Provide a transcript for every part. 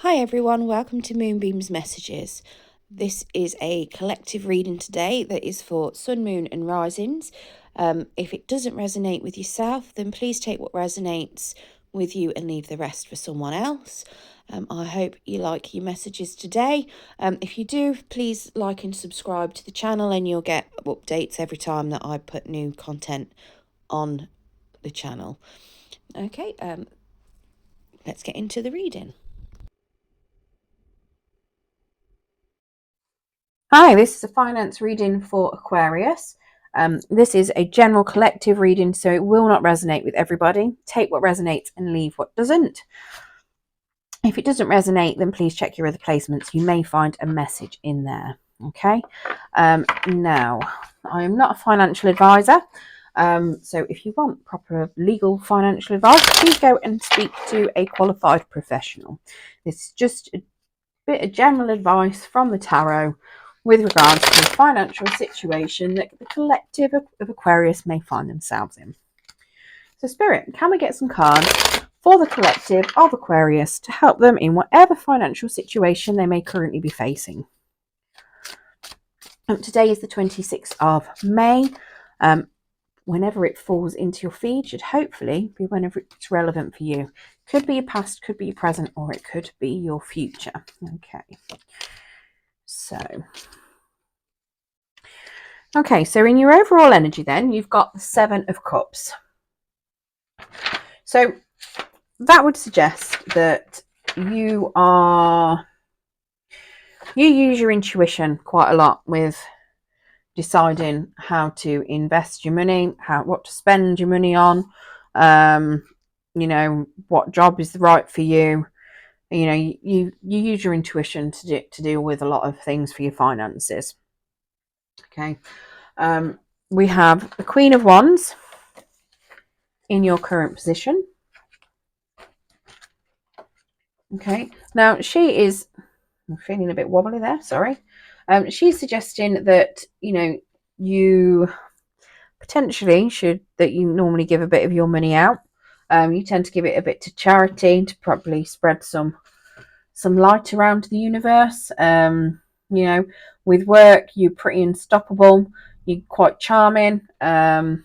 Hi everyone, welcome to Moonbeam's Messages. This is a collective reading today that is for Sun, Moon and Risings. If it doesn't resonate with yourself, then please take what resonates with you and leave the rest for someone else. I hope you like your messages today. If you do, please like and subscribe to the channel and you'll get updates every time that I put new content on the channel. Okay, let's get into the reading. Hi, this is a finance reading for Aquarius. This is a general collective reading, so it will not resonate with everybody. Take what resonates and leave what doesn't. If it doesn't resonate, then please check your other placements. You may find a message in there. Okay. Now, I am not a financial advisor. So if you want proper legal financial advice, please go and speak to a qualified professional. This is just a bit of general advice from the tarot with regards to the financial situation that the collective of Aquarius may find themselves in. So Spirit, can we get some cards for the collective of Aquarius to help them in whatever financial situation they may currently be facing? Today is the 26th of May. Whenever it falls into your feed should hopefully be whenever it's relevant for you. Could be your past, could be your present, or it could be your future. Okay. So in your overall energy then, you've got the Seven of Cups. So that would suggest that you use your intuition quite a lot with deciding how to invest your money, what to spend your money on, what job is right for you. You use your intuition to deal with a lot of things for your finances. Okay. We have the Queen of Wands in your current position. Okay. Now I'm feeling a bit wobbly there, sorry. She's suggesting that, you potentially you normally give a bit of your money out. You tend to give it a bit to charity to probably spread some light around the universe. With work, you're pretty unstoppable. You're quite charming. You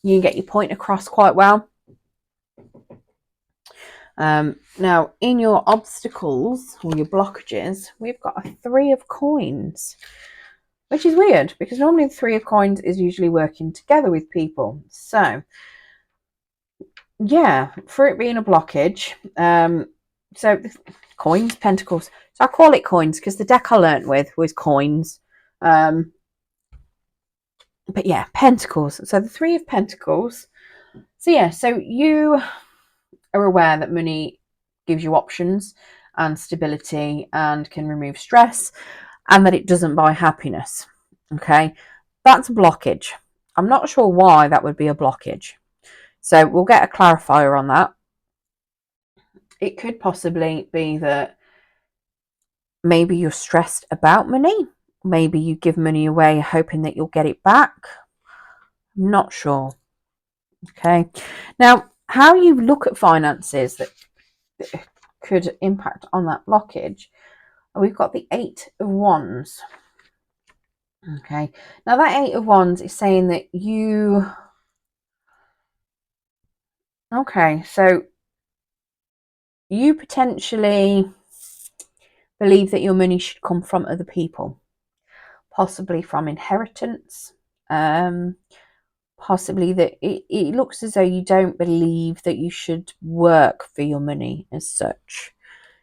can get your point across quite well. Now, in your obstacles or your blockages, we've got a Three of Coins, which is weird because normally the Three of Coins is usually working together with people. So, yeah, for it being a blockage, so coins, pentacles. So I call it coins because the deck I learnt with was coins. But yeah, pentacles. So the Three of Pentacles. So yeah, so you are aware that money gives you options and stability and can remove stress, and that it doesn't buy happiness. Okay, that's a blockage. I'm not sure why that would be a blockage, so we'll get a clarifier on that. It could possibly be that maybe you're stressed about money. Maybe you give money away hoping that you'll get it back. I'm not sure. Okay, now how you look at finances that could impact on that blockage. We've got the Eight of Wands. Okay, now that Eight of Wands is saying that so you potentially believe that your money should come from other people, possibly from inheritance, possibly that it looks as though you don't believe that you should work for your money as such.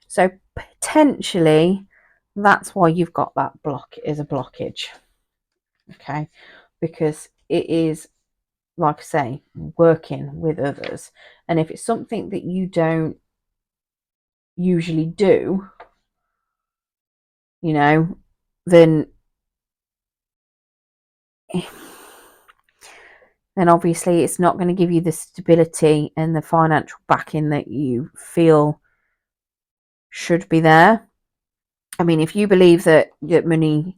So potentially that's why you've got that is a blockage. Okay, because it is, like I say, working with others. And if it's something that you don't usually do, then obviously it's not going to give you the stability and the financial backing that you feel should be there. I mean, if you believe that money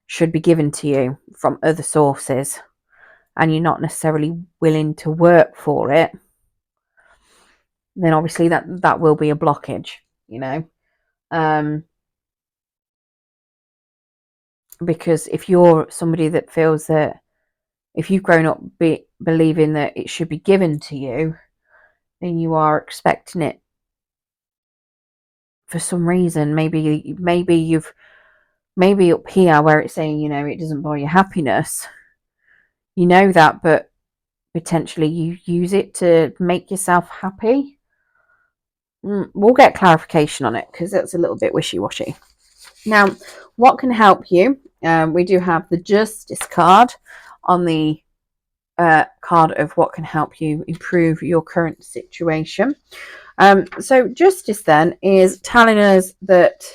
should be given to you from other sources and you're not necessarily willing to work for it, then obviously that will be a blockage, Because if you're somebody that feels that if you've grown up believing that it should be given to you, then you are expecting it for some reason. Maybe up here where it's saying, you know, it doesn't buy you happiness, you know that, but potentially you use it to make yourself happy. We'll get clarification on it because that's a little bit wishy-washy. Now, what can help you? We do have the Justice card on the card of what can help you improve your current situation. So Justice then is telling us that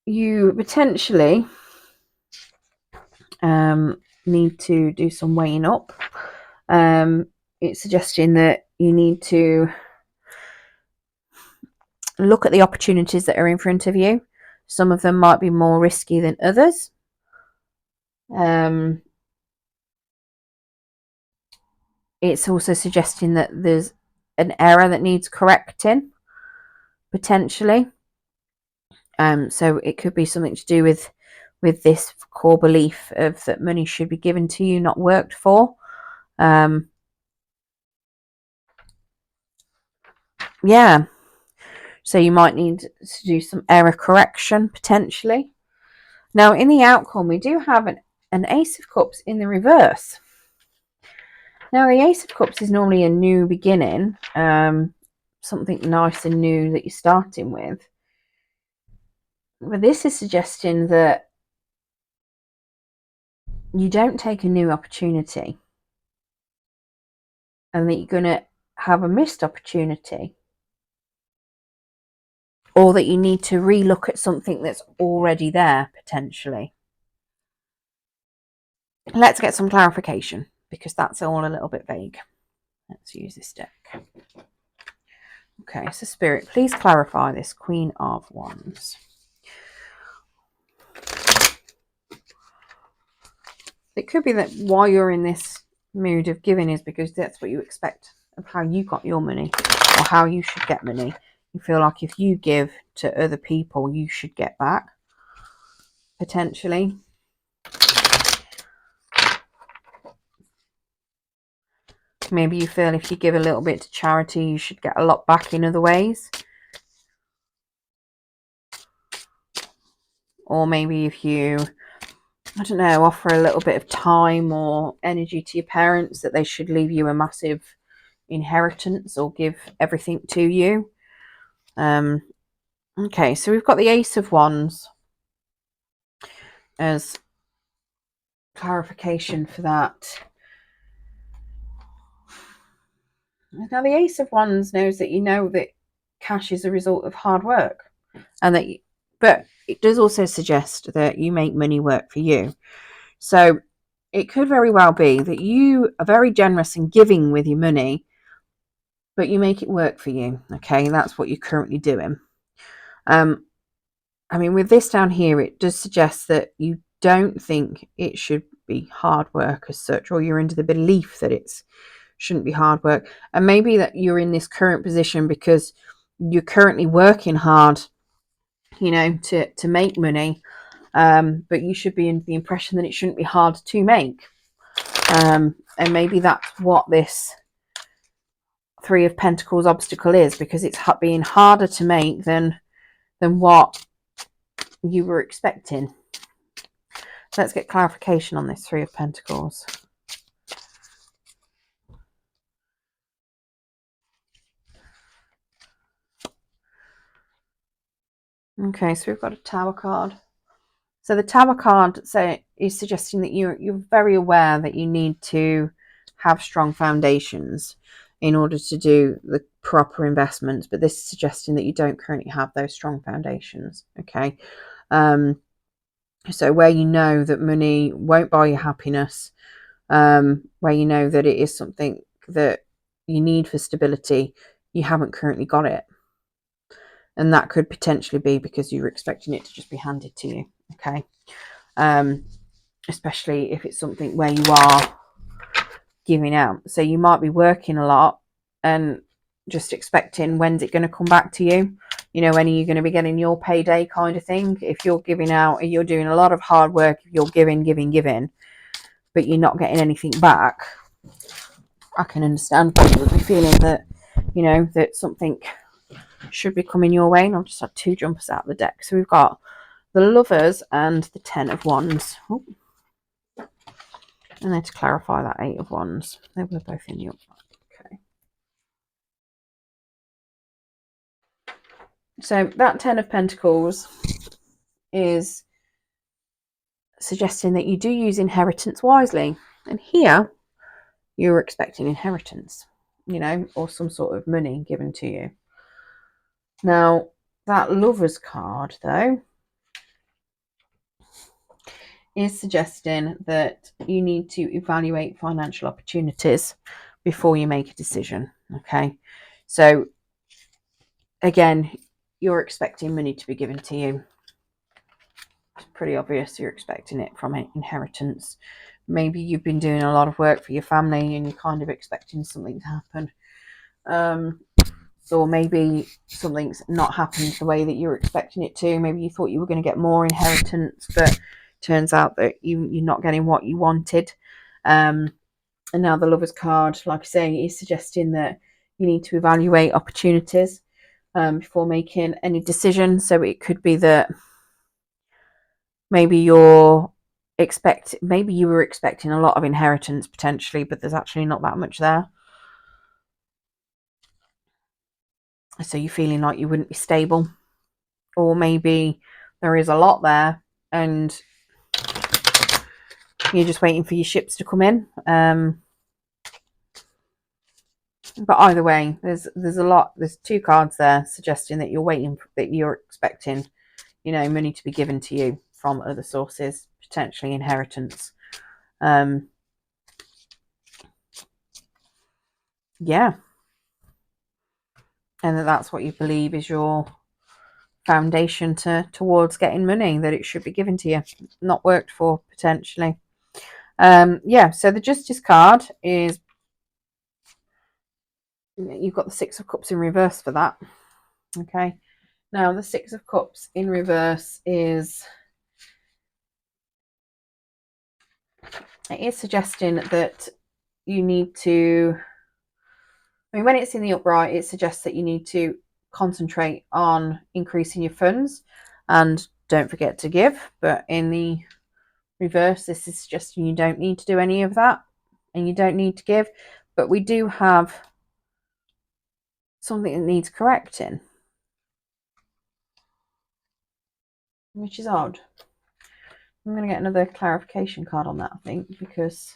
you potentially need to do some weighing up. It's suggesting that you need to look at the opportunities that are in front of you. Some of them might be more risky than others. It's also suggesting that there's an error that needs correcting, potentially. So it could be something to do with this core belief of that money should be given to you, not worked for. Yeah. So you might need to do some error correction, potentially. Now, in the outcome, we do have an Ace of Cups in the reverse. Now, the Ace of Cups is normally a new beginning, something nice and new that you're starting with. But this is suggesting that you don't take a new opportunity and that you're going to have a missed opportunity, or that you need to relook at something that's already there, potentially. Let's get some clarification, because that's all a little bit vague. Let's use this deck. Okay, so Spirit, please clarify this Queen of Wands. It could be that why you're in this mood of giving is because that's what you expect of how you got your money, or how you should get money. You feel like if you give to other people, you should get back, potentially. Maybe you feel if you give a little bit to charity, you should get a lot back in other ways. Or maybe if you, I don't know, offer a little bit of time or energy to your parents, that they should leave you a massive inheritance or give everything to you. Okay, so we've got the Ace of Wands as clarification for that. Now, the Ace of Wands knows that you know that cash is a result of hard work, and that, but it does also suggest that you make money work for you. So it could very well be that you are very generous and giving with your money, but you make it work for you. Okay, that's what you're currently doing. I mean, with this down here, it does suggest that you don't think it should be hard work as such, or you're under the belief that it shouldn't be hard work. And maybe that you're in this current position because you're currently working hard, you know, to make money, but you should be in the impression that it shouldn't be hard to make. And maybe that's what this Three of Pentacles obstacle is, because it's being harder to make than what you were expecting. Let's get clarification on this Three of Pentacles. Okay, so we've got a Tower card. So the Tower card is suggesting that you're very aware that you need to have strong foundations in order to do the proper investments, but this is suggesting that you don't currently have those strong foundations. Okay, so where you know that money won't buy you happiness, where you know that it is something that you need for stability, you haven't currently got it. And that could potentially be because you're expecting it to just be handed to you. Okay, especially if it's something where you are giving out. So you might be working a lot and just expecting when's it going to come back to you. You know, when are you going to be getting your payday kind of thing. If you're giving out, you're doing a lot of hard work, if you're giving, but you're not getting anything back, I can understand people would be feeling that, you know, that something should be coming your way. And I've just had 2 jumpers out of the deck. So we've got the Lovers and the 10 of Wands. Ooh. And then to clarify, that 8 of Wands. They were both in the upright. Okay. So that 10 of Pentacles is suggesting that you do use inheritance wisely. And here, you're expecting inheritance, you know, or some sort of money given to you. Now, that Lovers card, though, is suggesting that you need to evaluate financial opportunities before you make a decision. Okay. So, again, you're expecting money to be given to you. It's pretty obvious you're expecting it from an inheritance. Maybe you've been doing a lot of work for your family and you're kind of expecting something to happen. Or maybe something's not happened the way that you were expecting it to. Maybe you thought you were going to get more inheritance, but turns out that you're not getting what you wanted. And now the Lovers card, like I say, is suggesting that you need to evaluate opportunities before making any decisions. So it could be that maybe you were expecting a lot of inheritance potentially, but there's actually not that much there. So you're feeling like you wouldn't be stable. Or maybe there is a lot there and you're just waiting for your ships to come in. But either way, there's 2 cards there suggesting that you're expecting, you know, money to be given to you from other sources, potentially inheritance. Yeah. And that's what you believe is your foundation towards getting money, that it should be given to you, not worked for potentially. Yeah, so the Justice card is, you've got the 6 of Cups in reverse for that. Okay, now the 6 of Cups in reverse is suggesting that you need to, I mean, when it's in the upright, it suggests that you need to concentrate on increasing your funds and don't forget to give. But in the reverse, this is suggesting you don't need to do any of that and you don't need to give. But we do have something that needs correcting, which is odd. I'm going to get another clarification card on that, I think, because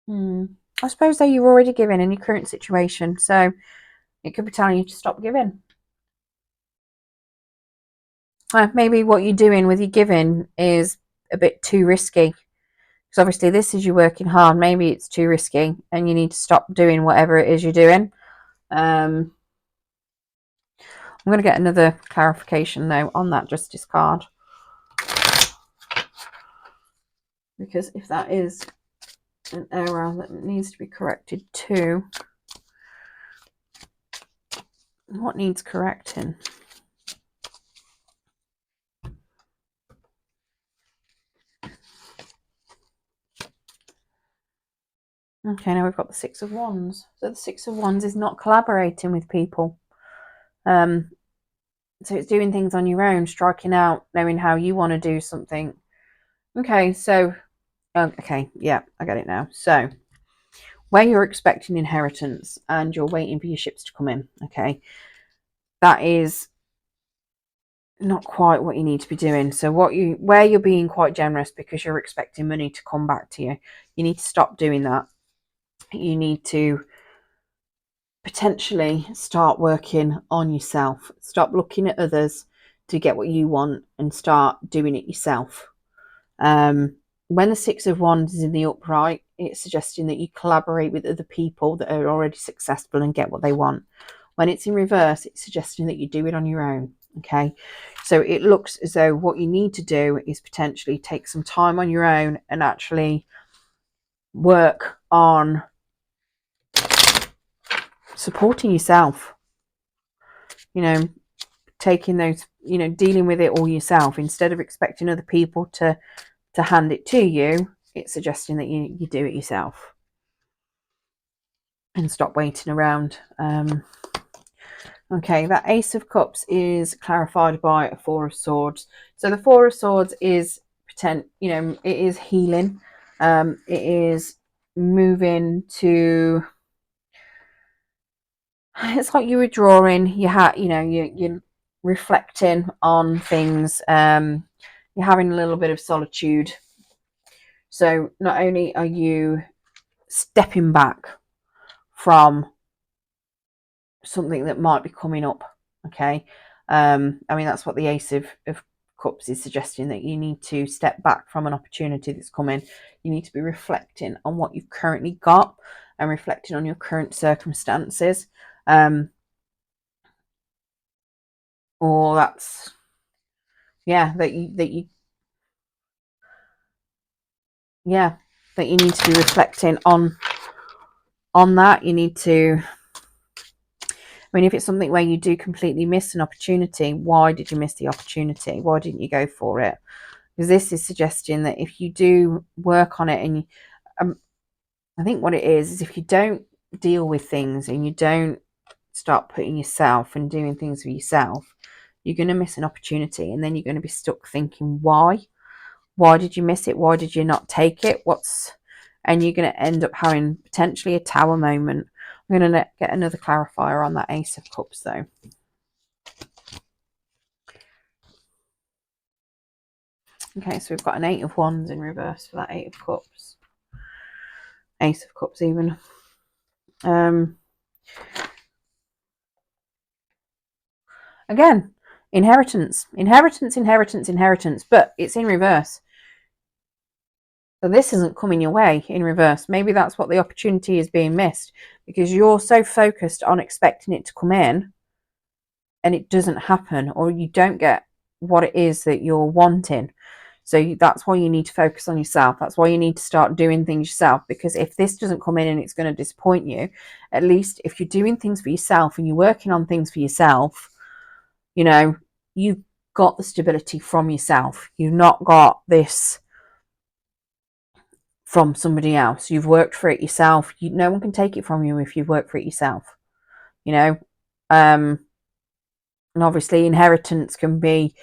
I suppose that you're already giving in your current situation, so it could be telling you to stop giving. Maybe what you're doing with your giving is a bit too risky, because obviously this is you working hard. Maybe it's too risky and you need to stop doing whatever it is you're doing. I'm going to get another clarification though on that Justice card, because if that is an error that needs to be corrected too, what needs correcting? Okay, now we've got the 6 of Wands. So the 6 of Wands is not collaborating with people. So it's doing things on your own, striking out, knowing how you want to do something. Okay, so, okay, yeah, I get it now. So, where you're expecting inheritance and you're waiting for your ships to come in, okay, that is not quite what you need to be doing. So where you're being quite generous because you're expecting money to come back to you, you need to stop doing that. You need to potentially start working on yourself. Stop looking at others to get what you want and start doing it yourself. When the 6 of Wands is in the upright, it's suggesting that you collaborate with other people that are already successful and get what they want. When it's in reverse, it's suggesting that you do it on your own. Okay, so it looks as though what you need to do is potentially take some time on your own and actually work on supporting yourself, you know, taking those, you know, dealing with it all yourself instead of expecting other people to hand it to you. It's suggesting that you do it yourself and stop waiting around. Okay, that Ace of Cups is clarified by a Four of Swords. So the Four of Swords is you know, it is healing. It is moving to, it's like you were drawing, you know, you're reflecting on things. You're having a little bit of solitude. So not only are you stepping back from something that might be coming up, okay, I mean, that's what the Ace of Cups is suggesting, that you need to step back from an opportunity that's coming. You need to be reflecting on what you've currently got and reflecting on your current circumstances. Or that's, yeah, that you yeah, that you need to be reflecting on that. You need to, I mean, if it's something where you do completely miss an opportunity, why did you miss the opportunity? Why didn't you go for it? Because this is suggesting that if you do work on it, and I think what it is if you don't deal with things and you don't start putting yourself and doing things for yourself, you're going to miss an opportunity, and then you're going to be stuck thinking, why did you miss it? Why did you not take it? And you're going to end up having potentially a tower moment. I'm going to get another clarifier on that Ace of Cups though. Okay, so we've got an Eight of Wands in reverse for that Eight of Cups. Ace of Cups even. Again, inheritance, but it's in reverse. So this isn't coming your way in reverse. Maybe that's what the opportunity is being missed, because you're so focused on expecting it to come in and it doesn't happen, or you don't get what it is that you're wanting. So that's why you need to focus on yourself. That's why you need to start doing things yourself, because if this doesn't come in and it's going to disappoint you, at least if you're doing things for yourself and you're working on things for yourself, you know, you've got the stability from yourself. You've not got this from somebody else. You've worked for it yourself. No one can take it from you if you've worked for it yourself, you know. And obviously inheritance can be,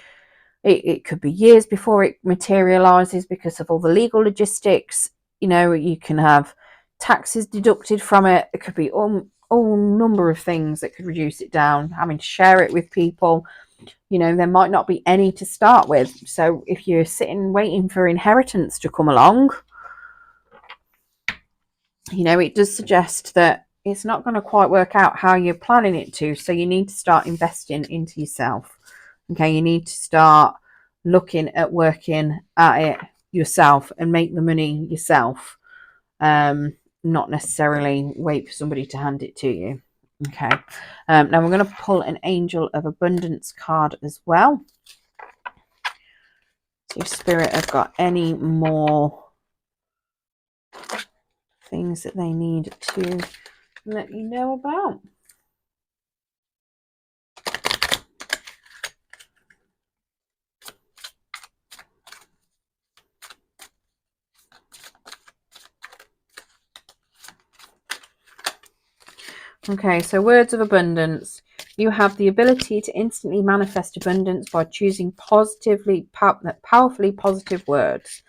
it could be years before it materializes because of all the legal logistics. You know, you can have taxes deducted from it. It could be all number of things that could reduce it down, having to share it with people. You know, there might not be any to start with. So if you're sitting waiting for inheritance to come along, you know, it does suggest that it's not going to quite work out how you're planning it to. So you need to start investing into yourself. Okay, you need to start looking at working at it yourself and make the money yourself. Not necessarily wait for somebody to hand it to you. Okay, now we're going to pull an Angel of Abundance card as well. See if Spirit have got any more things that they need to let you know about. Okay, so words of abundance. You have the ability to instantly manifest abundance by choosing powerfully positive words.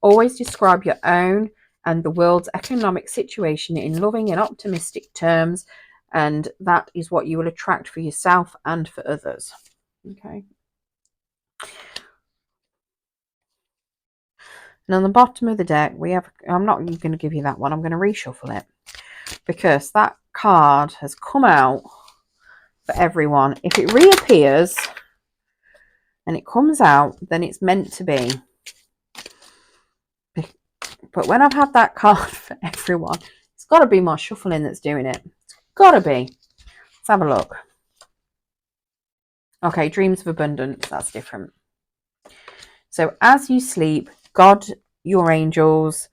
Always describe your own and the world's economic situation in loving and optimistic terms, and that is what you will attract for yourself and for others. Okay. And on the bottom of the deck, we have, I'm not going to give you that one, I'm going to reshuffle it, because that card has come out for everyone. If it reappears and it comes out, then it's meant to be. But when I've had that card for everyone, it's got to be my shuffling that's doing it. It's got to be. Let's have a look. Okay, dreams of abundance. That's different. So as you sleep, God, your angels,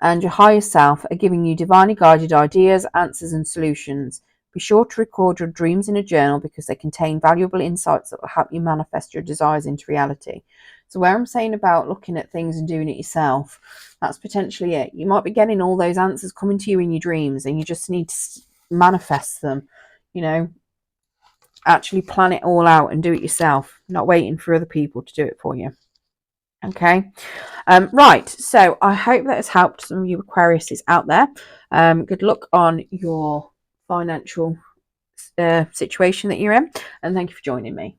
and your higher self are giving you divinely guided ideas, answers, and solutions. Be sure to record your dreams in a journal because they contain valuable insights that will help you manifest your desires into reality. So where I'm saying about looking at things and doing it yourself, that's potentially it. You might be getting all those answers coming to you in your dreams, and you just need to manifest them, actually plan it all out and do it yourself, not waiting for other people to do it for you. Okay. Right, so I hope that has helped some of you Aquariuses out there. Good luck on your financial situation that you're in, and thank you for joining me.